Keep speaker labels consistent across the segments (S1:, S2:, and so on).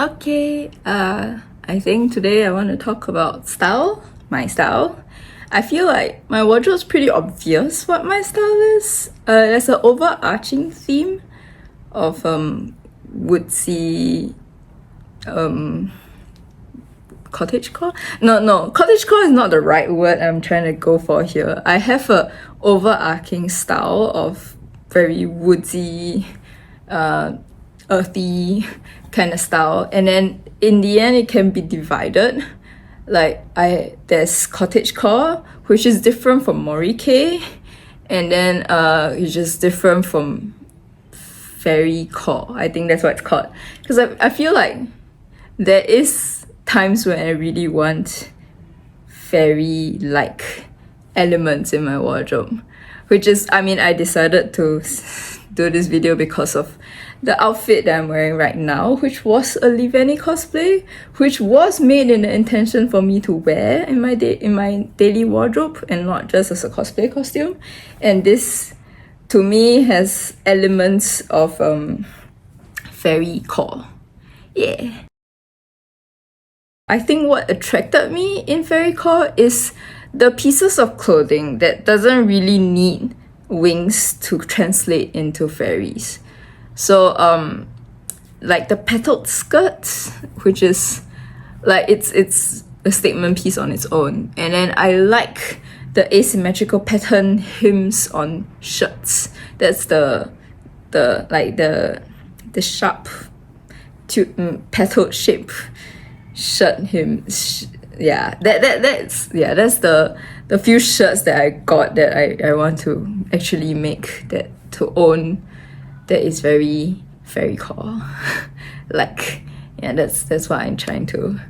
S1: Okay, I think today I want to talk about style, my style. I feel like my wardrobe's pretty obvious what my style is. There's an overarching theme of woodsy cottagecore. No, cottagecore is not the right word I'm trying to go for here. I have a overarching style of very woodsy, earthy kind of style, and then in the end it can be divided. Like there's cottagecore, which is different from Morike, and then it's just different from fairy core. I think that's what it's called. Because I feel like there is times when I really want fairy like elements in my wardrobe, which is, I mean, I decided to do this video because of the outfit that I'm wearing right now, which was a Liveni cosplay, which was made in the intention for me to wear in my daily wardrobe and not just as a cosplay costume. And this, to me, has elements of fairy core. Yeah. I think what attracted me in fairy core is the pieces of clothing that doesn't really need wings to translate into fairies. So like the petaled skirts, which is like it's a statement piece on its own. And then I like the asymmetrical pattern hems on shirts. That's the sharp petaled shape shirt hem. That's the few shirts that I got that I want to actually make, that to own, that is very core. Like, yeah, that's what I'm trying to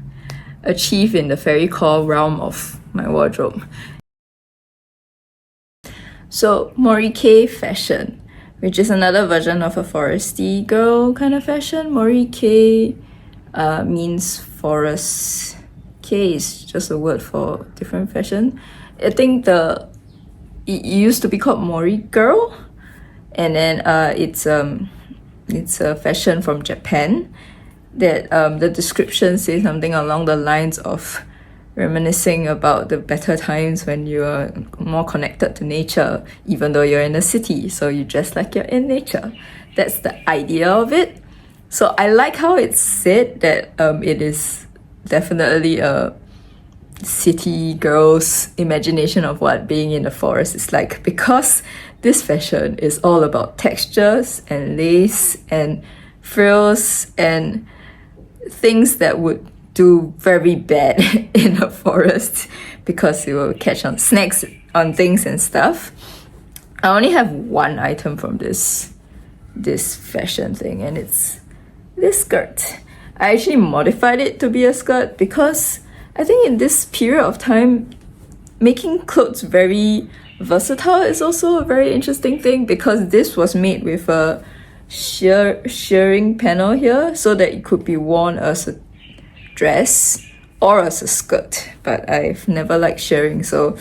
S1: achieve in the fairy core realm of my wardrobe. So Morike fashion, which is another version of a foresty girl kind of fashion. Morike means forest. K is just a word for different fashion. I think it used to be called Mori girl, and then it's a fashion from Japan that the description says something along the lines of reminiscing about the better times when you are more connected to nature, even though you're in a city, so you dress like you're in nature. That's the idea of it. So I like how it's said that it is definitely a city girl's imagination of what being in the forest is like, because this fashion is all about textures and lace and frills and things that would do very bad in a forest because you will catch on snacks on things and stuff. I only have one item from this fashion thing, and it's this skirt. I actually modified it to be a skirt because I think in this period of time, making clothes very versatile is also a very interesting thing, because this was made with a shearing panel here so that it could be worn as a dress or as a skirt. But I've never liked shearing, so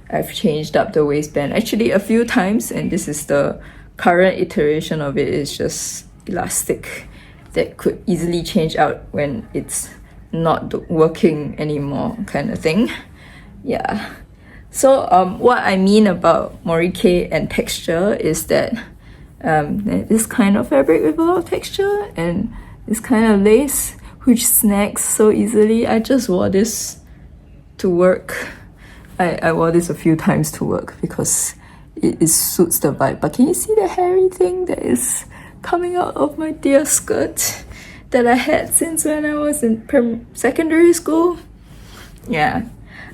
S1: I've changed up the waistband actually a few times, and this is the current iteration of it. Is just elastic that could easily change out when it's not working anymore, kind of thing. Yeah. So what I mean about Morike and texture is that this kind of fabric with a lot of texture and this kind of lace which snags so easily. I just wore this to work. I wore this a few times to work because it suits the vibe. But can you see the hairy thing that is coming out of my dear skirt that I had since when I was in secondary school? Yeah.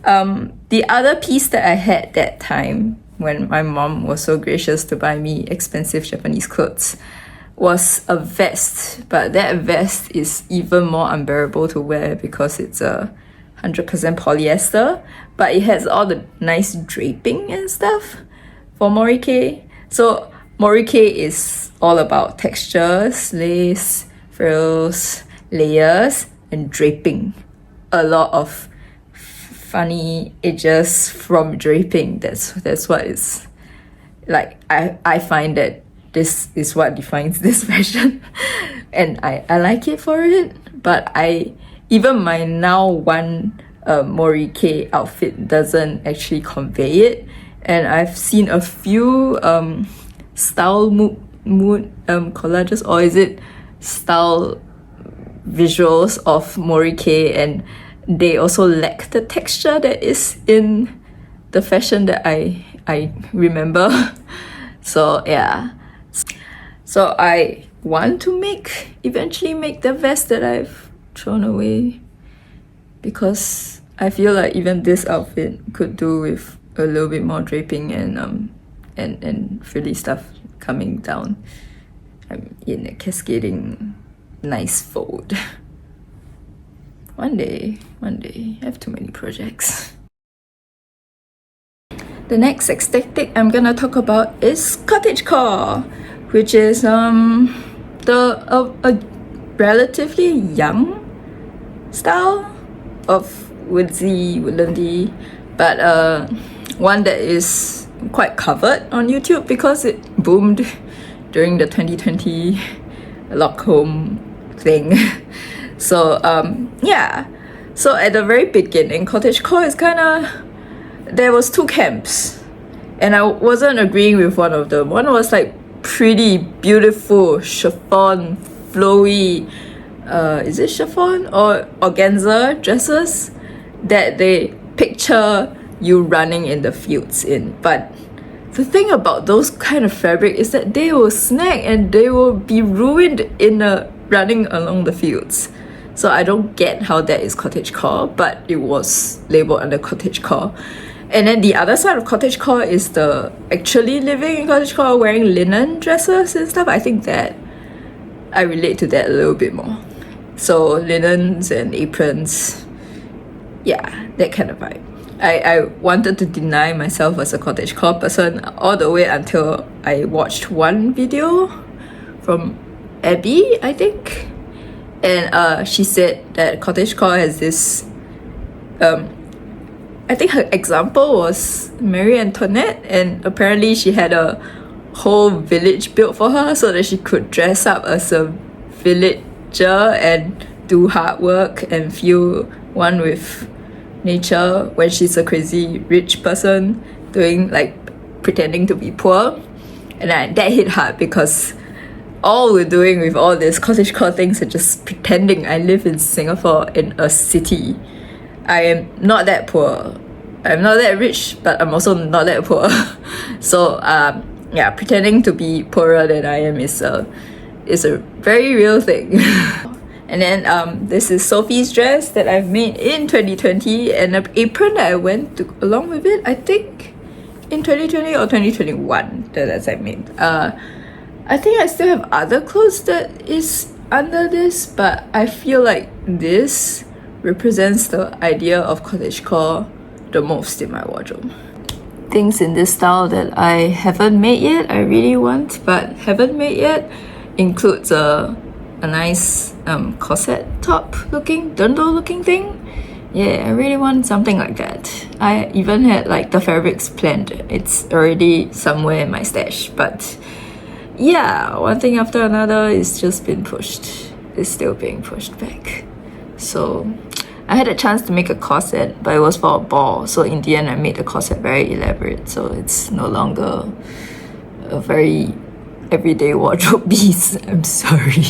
S1: The other piece that I had that time, when my mom was so gracious to buy me expensive Japanese clothes, was a vest. But that vest is even more unbearable to wear because it's a 100% polyester, but it has all the nice draping and stuff for Morike. So Morike is all about textures, lace, frills, layers, and draping. A lot of funny edges from draping. That's what it's like. I find that this is what defines this fashion. And I like it for it, but even my now one Mori K outfit doesn't actually convey it. And I've seen a few style mood collages, or is it style visuals of Mori K, and they also lack the texture that is in the fashion that I remember. So yeah, so I want to eventually make the vest that I've thrown away, because I feel like even this outfit could do with a little bit more draping and frilly stuff coming down in a cascading nice fold. One day, I have too many projects. The next aesthetic I'm gonna talk about is cottagecore, which is a relatively young style of woodsy, woodlandy, but one that is quite covered on YouTube because it boomed during the 2020 lock home thing. So yeah, so at the very beginning, cottagecore is kind of, there was two camps, and I wasn't agreeing with one of them. One was like pretty beautiful chiffon, flowy, is it chiffon or organza dresses that they picture you running in the fields in. But the thing about those kind of fabric is that they will snag and they will be ruined in running along the fields. So I don't get how that is cottagecore, but it was labeled under cottagecore. And then the other side of cottagecore is the actually living in cottagecore, wearing linen dresses and stuff. I think that I relate to that a little bit more. So linens and aprons, yeah, that kind of vibe. I wanted to deny myself as a cottagecore person all the way until I watched one video from Abby, I think. And she said that cottagecore has this, I think her example was Marie Antoinette, and apparently she had a whole village built for her so that she could dress up as a villager and do hard work and feel one with nature when she's a crazy rich person doing, like, pretending to be poor. And that hit hard because all we're doing with all these cottagecore things are just pretending I live in Singapore in a city. I am not that poor. I'm not that rich, but I'm also not that poor. So yeah, pretending to be poorer than I am is a very real thing. And then this is Sophie's dress that I've made in 2020, and an apron that I went to along with it, I think in 2020 or 2021 that I made. I think I still have other clothes that is under this, but I feel like this represents the idea of cottagecore the most in my wardrobe. Things in this style that I haven't made yet, I really want but haven't made yet, includes a nice corset top looking, dundle looking thing. Yeah, I really want something like that. I even had like the fabrics planned. It's already somewhere in my stash, but yeah, one thing after another is just been pushed. It's still being pushed back. So I had a chance to make a corset, but it was for a ball. So in the end, I made the corset very elaborate. So it's no longer a very everyday wardrobe piece. I'm sorry.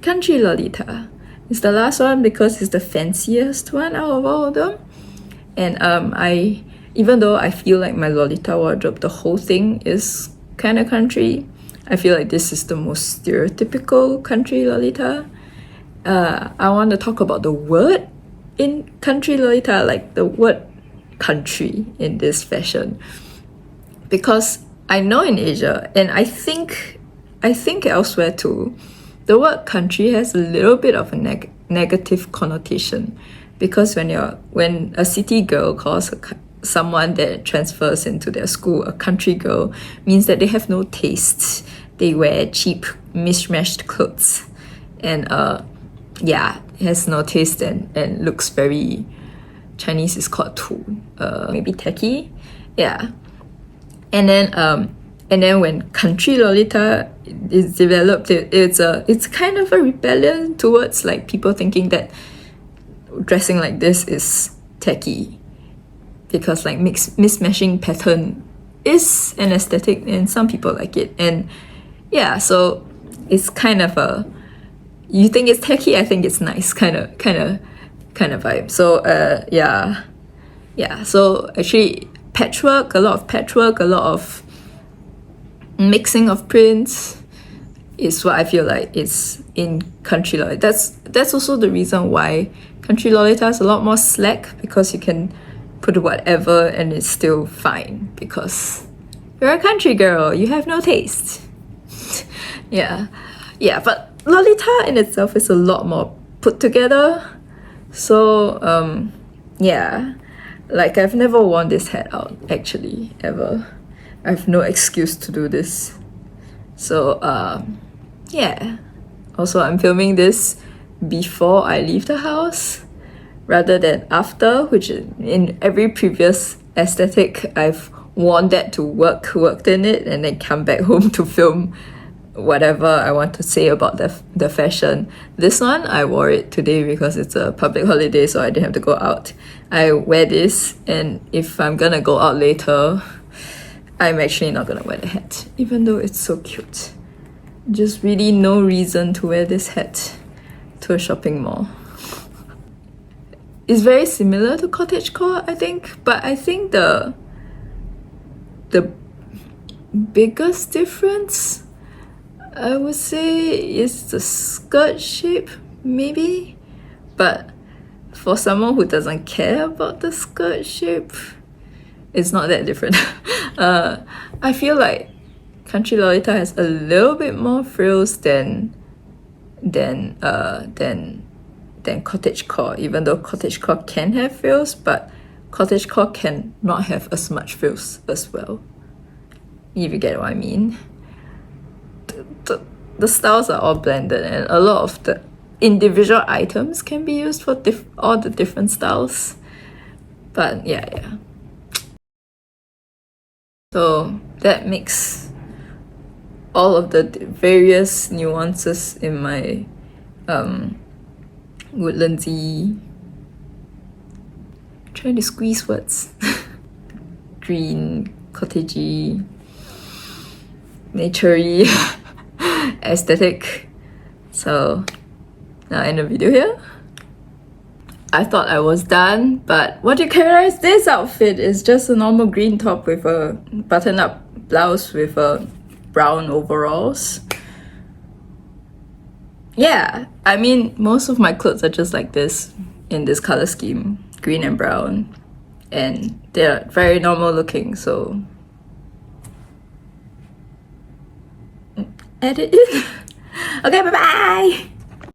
S1: Country Lolita is the last one because it's the fanciest one out of all of them. And even though I feel like my Lolita wardrobe, the whole thing is kind of country, I feel like this is the most stereotypical country Lolita. I want to talk about the word in country Lolita, like the word country in this fashion. Because I know in Asia, and I think elsewhere too, the word country has a little bit of a negative connotation. Because when a city girl calls someone that transfers into their school a country girl, means that they have no taste. They wear cheap, mishmashed clothes, and yeah, it has no taste and looks very, Chinese is called tu, maybe tacky, yeah. And then when country Lolita is developed, it's kind of a rebellion towards like people thinking that dressing like this is tacky, because like mismatching pattern is an aesthetic and some people like it. And yeah, so it's kind of a, you think it's tacky, I think it's nice kind of vibe. So yeah, so actually patchwork, a lot of mixing of prints is what I feel like is in country Lolita. That's also the reason why country Lolita is a lot more slack, because you can put whatever and it's still fine, because you're a country girl, you have no taste. yeah, but Lolita in itself is a lot more put together. So yeah, like I've never worn this hat out actually, ever. I have no excuse to do this. So yeah. Also, I'm filming this before I leave the house rather than after, which in every previous aesthetic I've worn that to worked in it, and then come back home to film whatever I want to say about the fashion. This one, I wore it today because it's a public holiday, so I didn't have to go out. I wear this, and if I'm gonna go out later, I'm actually not gonna wear the hat, even though it's so cute. Just really no reason to wear this hat to a shopping mall. It's very similar to cottagecore, I think, but I think the biggest difference, I would say, is the skirt shape, maybe. But for someone who doesn't care about the skirt shape, it's not that different. I feel like country Lolita has a little bit more frills than cottagecore, even though cottagecore can have frills, but cottagecore can not have as much frills as well, if you get what I mean. The styles are all blended, and a lot of the individual items can be used for all the different styles. But yeah. So that makes all of the various nuances in my woodlandsy, trying to squeeze words, green, cottagey, naturey aesthetic. So now I end the video here. I thought I was done, but what you characterize this outfit is just a normal green top with a button-up blouse with a brown overalls. Yeah, I mean, most of my clothes are just like this, in this color scheme, green and brown, and they're very normal looking, so edit it. Okay, bye bye.